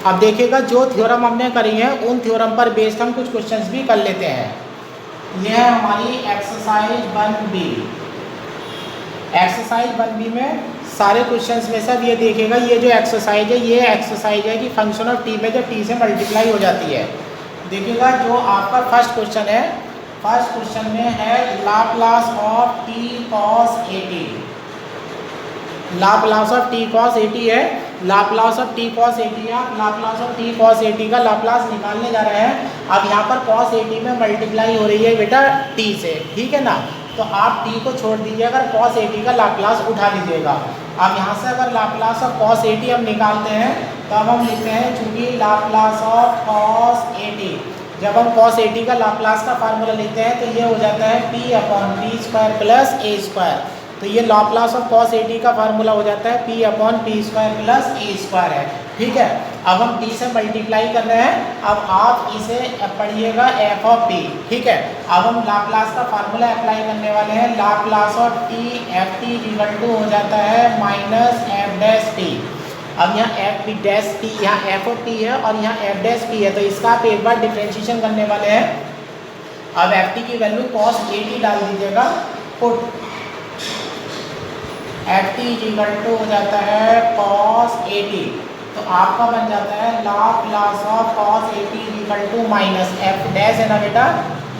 अब देखिएगा जो थ्योरम हमने करी है उन थ्योरम पर बेस्ड हम कुछ क्वेश्चंस भी कर लेते हैं। यह है हमारी एक्सरसाइज 1B। एक्सरसाइज 1B में सारे क्वेश्चंस में सब ये देखिएगा, ये जो एक्सरसाइज है ये एक्सरसाइज है कि फंक्शन ऑफ टी में जब टी से मल्टीप्लाई हो जाती है। देखिएगा जो आपका फर्स्ट क्वेश्चन है, फर्स्ट क्वेश्चन में है Laplace of T cos 80। Laplace of T cos 80 है। लाप्लास ऑफ टी कॉस 80 है। लाप्लास ऑफ टी कॉस 80 का लाप्लास निकालने जा रहे हैं। अब यहाँ पर कॉस 80 में मल्टीप्लाई हो रही है बेटा टी से, ठीक है ना। तो आप टी को छोड़ दीजिए, अगर कॉस 80 का लाप्लास उठा लीजिएगा। अब यहाँ से अगर लाप्लास ऑफ कॉस 80 हम निकालते हैं तो अब हम लिखते हैं चूँकि लाप्लास ऑफ कॉस 80, जब हम कॉस 80 का लाप्लास का फार्मूला लिखते हैं तो ये हो जाता है p upon P square plus A square. तो ये लाप्लास ऑफ कॉस 80 का फार्मूला हो जाता है p upon P square plus A square है, ठीक है। अब हम t से मल्टीप्लाई कर रहे हैं। अब आप इसे पढ़िएगा f ऑफ t, ठीक है। अब हम लाप्लास का फार्मूला अप्लाई करने वाले हैं। Laplace of t F T equal to हो जाता है माइनस एफ डैश टी। अब यहाँ एफ बी डैश टी, यहाँ एफ ऑफ टी है और यहाँ एफ डैश टी है, तो इसका आप एक बार डिफ्रेंशिएशन करने वाले हैं। अब एफ टी की वैल्यू कॉस 80 डाल दीजिएगा। Put F T equal to हो जाता है कॉस 80, तो आपका बन जाता है Laplace of cos 80 equal to minus F dash है ना बेटा,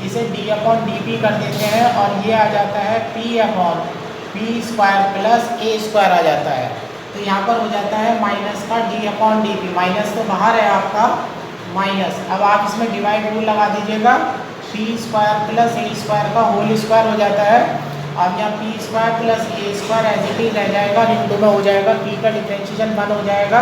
इसे डी अपॉन डी पी कर देते हैं और ये आ जाता है P upon P square plus A square आ जाता है। तो यहाँ पर हो जाता है माइनस का D upon D P, minus तो बाहर है आपका माइनस। अब आप इसमें डिवाइड रूल लगा दीजिएगा, P square plus A square का होल स्क्वायर हो जाता है। अब यहाँ P square plus A square as it is रह जाएगा, इनटू में हो जाएगा पी का डिफ्रेंशिएशन 1 हो जाएगा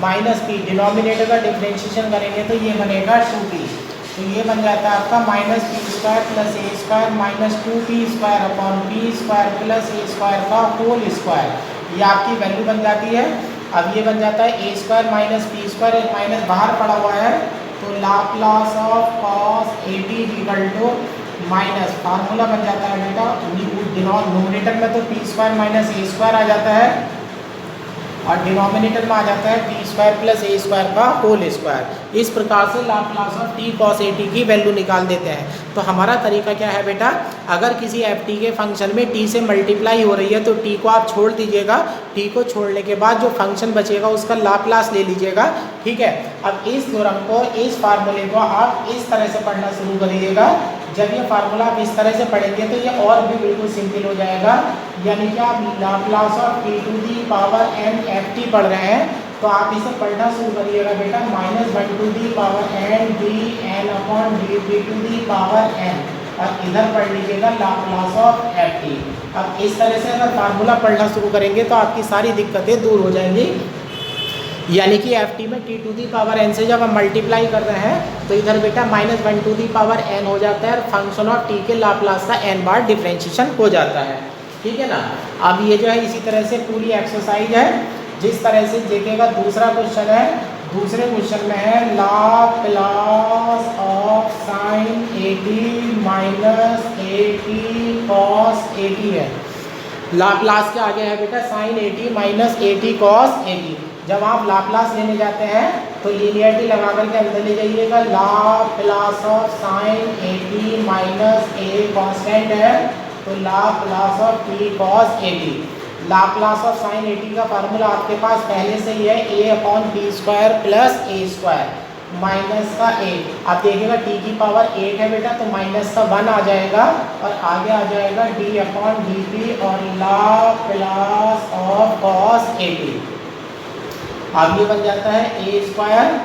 माइनस पी, डिनोमिनेटर का डिफ्रेंशिएशन करेंगे तो ये बनेगा 2p। तो ये बन जाता है आपका minus P square plus A square minus 2p square upon P square plus A square का होल स्क्वायर, ये आपकी वैल्यू बन जाती है। अब ये बन जाता है A square minus P square, एक माइनस बाहर पड़ा हुआ है, तो Laplace of cos 80 equal to minus formula बन जाता है बेटा, न्यूमरेटर में तो P square minus A square आ जाता है और डिनोमिनेटर में आ जाता है P square plus A square का होल स्क्वायर। इस प्रकार से लाप्लास ऑफ टी कॉस 80 की वैल्यू निकाल देते हैं। तो हमारा तरीका क्या है बेटा, अगर किसी एफ टी के फंक्शन में टी से मल्टीप्लाई हो रही है तो टी को आप छोड़ दीजिएगा। टी को छोड़ने के बाद जो फंक्शन बचेगा उसका लाप्लास ले लीजिएगा, ठीक है। अब इस थ्योरम को, इस फार्मूले को आप इस तरह से पढ़ना शुरू करिएगा। जब ये फार्मूला आप इस तरह से पढ़ेंगे तो ये और भी बिल्कुल सिंपल हो जाएगा। यानी कि आप Laplace of T to the power N F T पढ़ रहे हैं तो आप इसे पढ़ना शुरू करिएगा बेटा, minus 1 to the power N D N upon D T to the power N, और इधर पढ़ लीजिएगा लाप्लास ऑफ एफ टी। अब इस तरह से अगर फार्मूला पढ़ना शुरू करेंगे तो आपकी सारी दिक्कतें दूर हो जाएंगी। यानी कि एफ टी में T to the power N से जब हम मल्टीप्लाई कर रहे हैं तो इधर बेटा minus 1 to the power N हो जाता है और फंक्शन ऑफ टी के लाप्लास का एन बार डिफ्रेंशिएशन हो जाता है, ठीक है ना। अब ये जो है इसी तरह से पूरी एक्सरसाइज है। जिस तरह से देखिएगा दूसरा क्वेश्चन है, दूसरे क्वेश्चन में है Laplace of sign 80 minus 80 cos 80 है। लाप्लास के आगे है बेटा साइन 80 माइनस 80 कॉस 80। जब आप लाप्लास लेने जाते हैं तो लीनियरिटी लगा करके अंदर ले जाइएगा। Laplace of sign 80 minus a constant है तो Laplace of T cos 80। Laplace of sign 80 का फार्मूला आपके पास पहले से ही है, ए upon B square plus A square minus का 8। आप देखिएगा टी की पावर 8 है बेटा तो माइनस का 1 आ जाएगा और आगे आ जाएगा डी अपॉन डी पी और लाप्लास ऑफ कॉस 80। अब ये बन जाता है A square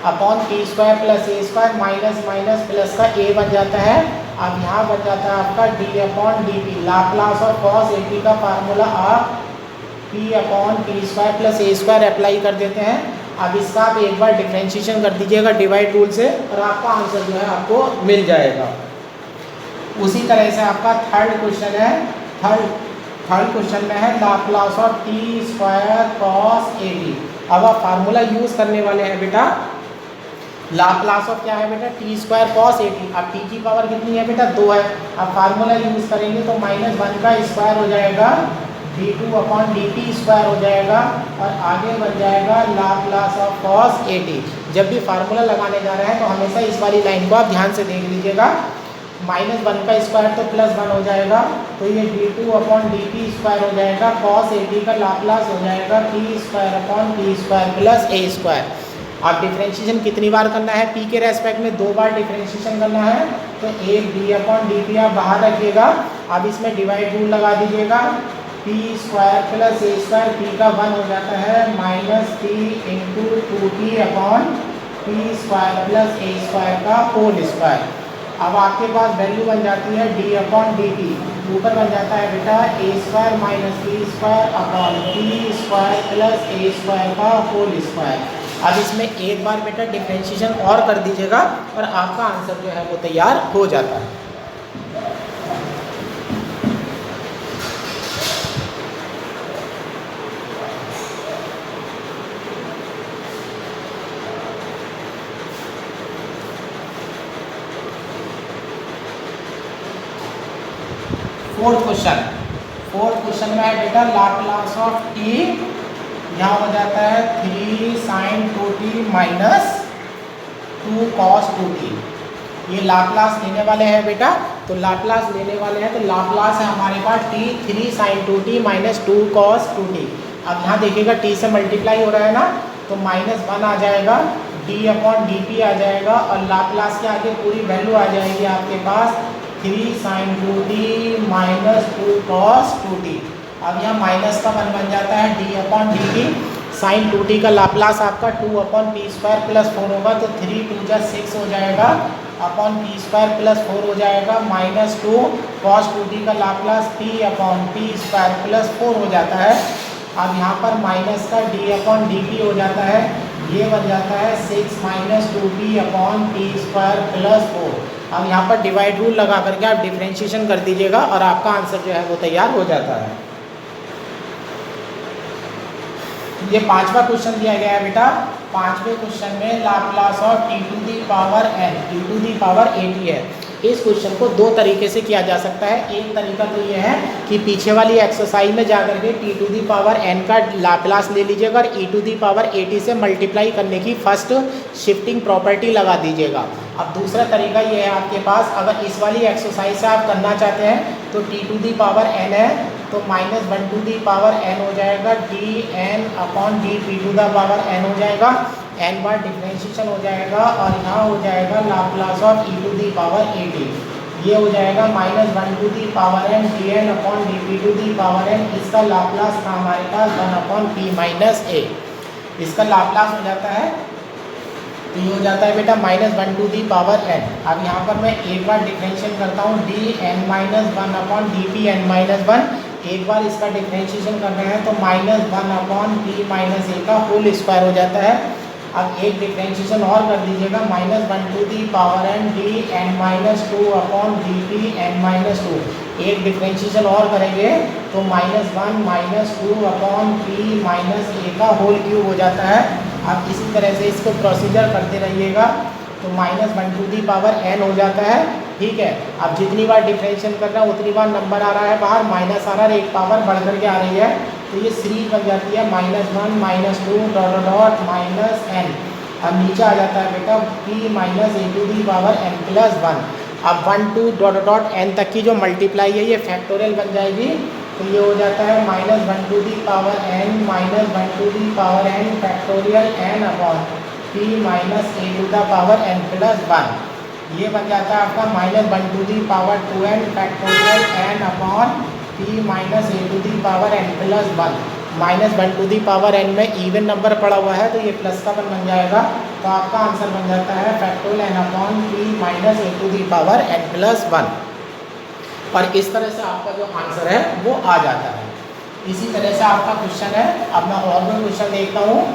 upon P square plus A square minus minus plus का ए बन जाता है। अब यहाँ बन जाता है आपका D upon D P. Laplace of cos 80 का फार्मूला आप P upon P square plus A square apply कर देते हैं। अब इसका आप एक बार डिफ्रेंशिएशन कर दीजिएगा डिवाइड रूल से और आपका आंसर जो है आपको मिल जाएगा। उसी तरह से आपका थर्ड क्वेश्चन है। थर्ड क्वेश्चन में है Laplace of T square cos 80। अब आप फार्मूला यूज़ करने वाले हैं बेटा, लाप्लास ऑफ क्या है बेटा टी स्क्वायर कॉस 80। अब टी की पावर कितनी है बेटा 2 है। अब फार्मूला यूज़ करेंगे तो -1 का स्क्वायर हो जाएगा d2/dt स्क्वायर हो जाएगा और आगे बन जाएगा लाप्लास ऑफ cos at। जब भी फार्मूला लगाने जा रहे हैं तो हमेशा इस वाली लाइन को आप ध्यान से देख लीजिएगा। -1 का स्क्वायर तो +1 हो जाएगा, तो ये d2/dt स्क्वायर हो जाएगा। cos at का लाप्लास हो जाएगा p²/t² + a²। आप डिफ्रेंशिएशन कितनी बार करना है? p के रेस्पेक्ट में 2 बार डिफ्रेंशिएशन करना है, तो एक d/dt आप बाहर रखिएगा। अब इसमें डिवाइड रूल लगा दीजिएगा, p² + a², p का 1 हो जाता है -t × 2t/p² + a² का होल स्क्वायर। अब आपके पास वैल्यू बन जाती है d/dt, ऊपर बन जाता है बेटा a² - p² + a² का होल स्क्वायर। अब इसमें एक बार बेटा डिफ्रेंशिएशन और कर दीजिएगा और आपका आंसर जो है वो तैयार हो जाता है। फोर्थ क्वेश्चन में है बेटा लाप्लास ऑफ t, यहाँ हो जाता है 3 sin 2t - 2 cos 2t। ये लाप्लास लेने वाले हैं बेटा, तो लाप्लास लेने वाले हैं तो लाप्लास है हमारे पास t 3 sin 2t - 2 cos 2t। अब यहाँ देखिएगा t से मल्टीप्लाई हो रहा है ना, तो -1 आ जाएगा, d/dt आ जाएगा और लाप्लास के आगे पूरी वैल्यू आ जाएगी आपके पास 3 sin 2t - 2 cos 2t। अब यहाँ माइनस का 1 बन जाता है d/dt। sin 2t का लाप्लास आपका 2/p² + 4 होगा, तो 3 × 2 = 6 हो जाएगा, p² + 4 हो जाएगा, -2 cos 2t का लाप्लास p/p² + 4 हो जाता है। अब यहाँ पर माइनस का d/dt हो जाता है, ये बन जाता है 6 - 2p/p² + 4। अब यहाँ पर डिवाइड रूल लगा करके आप डिफ्रेंशिएशन कर दीजिएगा और आपका आंसर जो है वो तैयार हो जाता है। ये 5वां क्वेश्चन दिया गया है बेटा। 5वें क्वेश्चन में लाप्लास ऑफ t⁴ t⁴ है। इस क्वेश्चन को 2 तरीके से किया जा सकता है। एक तरीका तो ये है कि पीछे वाली एक्सरसाइज में जाकर के t⁴ का लाप्लास ले लीजिएगा और e⁴at से मल्टीप्लाई करने की फर्स्ट शिफ्टिंग प्रॉपर्टी लगा दीजिएगा। अब दूसरा तरीका ये है आपके पास, अगर इस वाली एक्सरसाइज से आप करना चाहते हैं तो t⁴n है, तो -1n हो जाएगा, dn/dp⁴n हो जाएगा, n बार डिफ्रेंशिएशन हो जाएगा और यहाँ हो जाएगा लाप्लास ऑफ e⁴at। ये हो जाएगा -1n dn/dp⁴n। इसका लाप्लास था हमारे पास 1p - a। इसका लाप्लास हो जाता है, तो ये हो जाता है बेटा -1n। अब यहाँ पर मैं एक बार डिफरेंशिएट करता हूँ, dn-1/dpn-1। एक बार इसका डिफरेंशिएशन कर रहे हैं तो -1/p - a का होल स्क्वायर हो जाता है। अब एक डिफरेंशिएशन और कर दीजिएगा, -1n dn-2/dpn-2। एक डिफरेंशिएशन और करेंगे तो -1 - 2/p - a का होल क्यूब हो जाता है। आप इसी तरह से इसको प्रोसीजर करते रहिएगा, तो -1n हो जाता है। ठीक है, अब जितनी बार डिफरेंशिएशन कर रहे हैं उतनी बार नंबर आ रहा है बाहर, माइनस आ रहा है, एक पावर बढ़ करके आ रही है, तो ये सीरीज बन जाती है -1 - 2 -n। अब नीचे आ जाता है बेटा p - a⁴n+1। अब 1 2 n तक की जो मल्टीप्लाई है ये फैक्टोरियल बन जाएगी, तो ये हो जाता है -1n - 1n factorial n/p - a⁴n+1। ये बन जाता है आपका -1 2n फैक्टोरियल n/p - a⁴n+1। -1 में इवन नंबर पड़ा हुआ है तो ये प्लस का 1 बन जाएगा, तो आपका आंसर बन जाता है फैक्टोरियल n/p - a⁴n+1। और इस तरह से आपका जो आंसर है वो आ जाता है। इसी तरह से आपका क्वेश्चन है। अब मैं और भी क्वेश्चन देखता हूँ।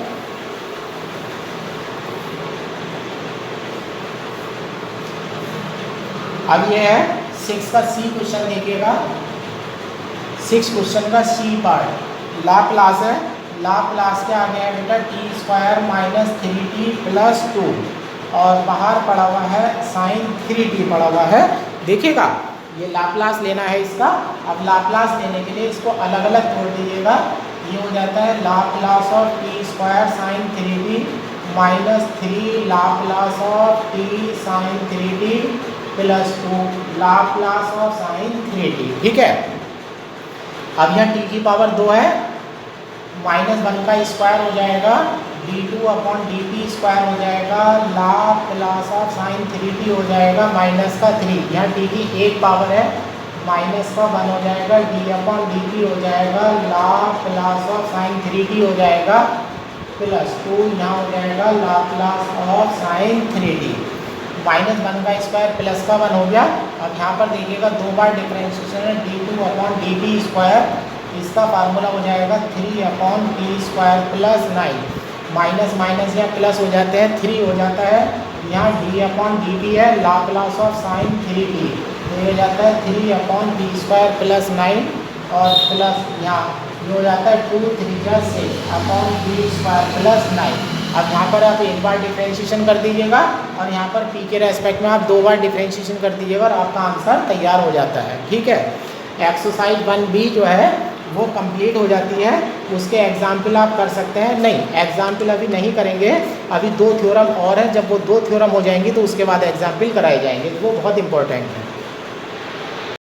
अब ये है 6 का सी क्वेश्चन देखिएगा। 6 क्वेश्चन का सी पार्ट लाप्लास है। लाप्लास के आगे है बेटा t² - 3t + 2 और बाहर पड़ा हुआ है sin 3t पड़ा हुआ है। देखिएगा ये लाप्लास लेना है इसका। अब लाप्लास लेने के लिए इसको अलग अलग तोड़ दीजिएगा। ये हो जाता है Laplace of T square sine 3t minus 3 Laplace of T sine 3t plus 2 Laplace of sine 3t। ठीक है, अब यहाँ t की पावर 2 है, -1 का स्क्वायर हो जाएगा, d2/dt स्क्वायर हो जाएगा, लाप्लास ऑफ साइन 3t हो जाएगा माइनस का 3, यहाँ t की एक पावर है, माइनस का 1 हो जाएगा, d/dt हो जाएगा, लाप्लास ऑफ साइन 3t हो जाएगा प्लस 2 यहाँ हो जाएगा लाप्लास ऑफ साइन 3t। -1 का स्क्वायर प्लस का 1 हो गया। अब यहाँ पर देखिएगा 2 बार डिफरेंशिएशन है, d2/dt स्क्वायर, इसका फार्मूला हो जाएगा 3/t square plus 9, minus minus या प्लस हो जाते हैं, 3 हो जाता है, यहाँ d/dt है लाप्लास ऑफ साइन 3t, तो ये हो जाता है 3/t स्क्वायर प्लस 9 और प्लस यहाँ ये हो जाता है 2 3 6/t स्क्वायर प्लस 9। अब यहाँ पर आप एक बार डिफरेंशिएशन कर दीजिएगा और यहाँ पर p के रेस्पेक्ट में आप 2 बार डिफरेंशिएशन कर दीजिएगा और आपका आंसर तैयार हो जाता है। ठीक है, एक्सरसाइज 1b जो है वो कंप्लीट हो जाती है। उसके एग्जाम्पल आप कर सकते हैं, नहीं एग्जाम्पल अभी नहीं करेंगे, अभी 2 थ्योरम और है, जब वो 2 थ्योरम हो जाएंगी तो उसके बाद एग्जाम्पल कराए जाएंगे, तो वो बहुत इंपॉर्टेंट है।